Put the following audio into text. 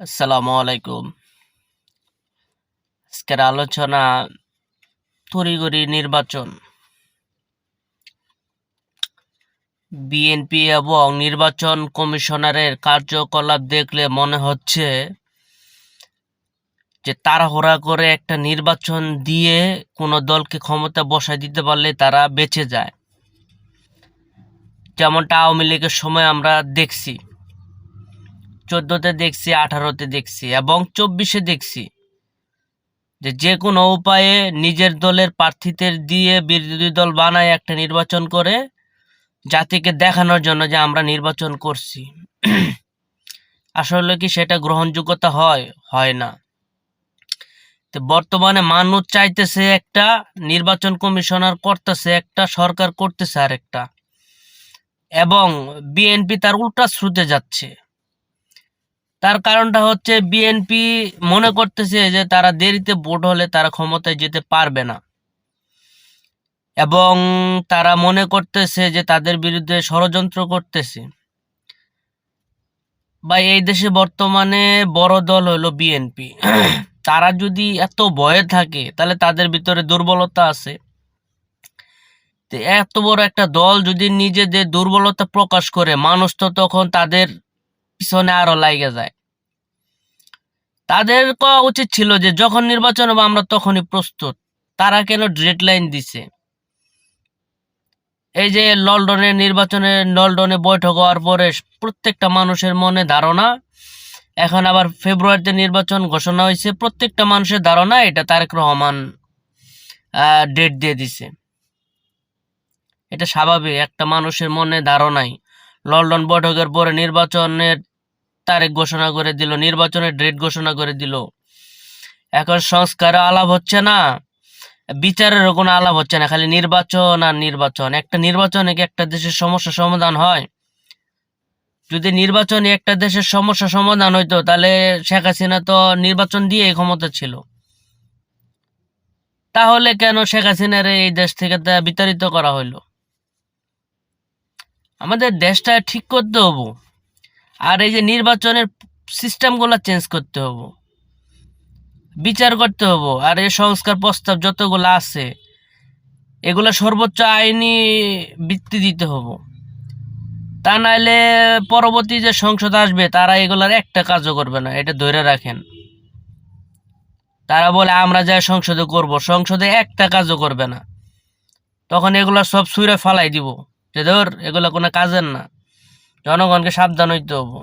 আসসালামু আলাইকুম। আজকের আলোচনা তড়িঘড়ি নির্বাচন। বিএনপি এবং নির্বাচন কমিশনারের কার্যকলাপ দেখলে মনে হচ্ছে যে তাড়াহুড়া করে একটা নির্বাচন দিয়ে কোনো দলকে ক্ষমতা বসায় দিতে পারলে তারা বেঁচে যায়। যেমনটা আওয়ামী লীগের সময় আমরা দেখছি, 14তে দেখছি, 18তে দেখছি এবং 24-এ দেখছি যে কোনো উপায়ে নিজের দলের প্রার্থীদের দিয়ে বিরোধী দল বানায় একটা নির্বাচন করে জাতিকে দেখানোর জন্য যে আমরা নির্বাচন করছি। আসলে কি সেটা গ্রহণযোগ্যতা হয় না। তো বর্তমানে মানুষ চাইতেছে একটা, নির্বাচন কমিশনার করতেছে একটা, সরকার করতেছে আরেকটা, এবং বিএনপি তার উল্টা স্রোতে যাচ্ছে। তার কারণটা হচ্ছে বিএনপি মনে করতেছে যে তারা দেরিতে ভোট হলে তারা ক্ষমতায় যেতে পারবে না, এবং তারা মনে করতেছে যে তাদের বিরুদ্ধে ষড়যন্ত্র করতেছে। বা এই দেশে বর্তমানে বড় দল হলো বিএনপি। তারা যদি এত ভয়ে থাকে তাহলে তাদের ভিতরে দুর্বলতা আছে। তো এত বড় একটা দল যদি নিজেদের দুর্বলতা প্রকাশ করে, মানুষ তো তখন তাদের পিছনে আরো লাগে যায়। তাদের করা উচিত ছিল যে যখন নির্বাচন হবে আমরা তখনই প্রস্তুত। তারা কেন ডেডলাইন দিছে? এই যে লন্ডনে বৈঠক হওয়ার পরে প্রত্যেকটা মানুষের মনে ধারণা, এখন আবার ফেব্রুয়ারিতে নির্বাচন ঘোষণা হয়েছে, প্রত্যেকটা মানুষের ধারণা এটা তারেক রহমান ডেট দিয়ে দিছে। এটা স্বাভাবিক, একটা মানুষের মনে ধারণাই। লন্ডন বৈঠকের পরে নির্বাচনের তারিখ ঘোষণা করে দিল, নির্বাচনের ডেট ঘোষণা করে দিল। এখন সংস্কারের আলাপ হচ্ছে না, বিচারেরও কোনো আলাপ হচ্ছে না, খালি নির্বাচন আর নির্বাচন। একটা নির্বাচনে কি একটা দেশের সমস্যা সমাধান হয়? যদি নির্বাচনে একটা দেশের সমস্যা সমাধান হইতো তাহলে শেখ হাসিনা তো নির্বাচন দিয়ে ক্ষমতা ছিল। তাহলে কেন শেখ হাসিনার এই দেশ থেকে বিতাড়িত করা হইলো? আমাদের দেশটা ঠিক করতে হবো, আর এই যে নির্বাচনের সিস্টেমগুলো চেঞ্জ করতে হবো, বিচার করতে হবো, আর এই সংস্কার প্রস্তাব যতগুলো আছে এগুলো সর্বোচ্চ আইনি ভিত্তি দিতে হবো। তা নাইলে পরবর্তী যে সংসদ আসবে তারা এগুলার একটা কাজও করবে না, এটা ধরে রাখেন। তারা বলে আমরা যা সংসদে করব, সংসদে একটা কাজও করবে না। তখন এগুলা সব ছুঁড়ে ফালাই দিব যে ধর এগুলা কোনো কাজের না। জনগণকে সাবধান হইতে হবো।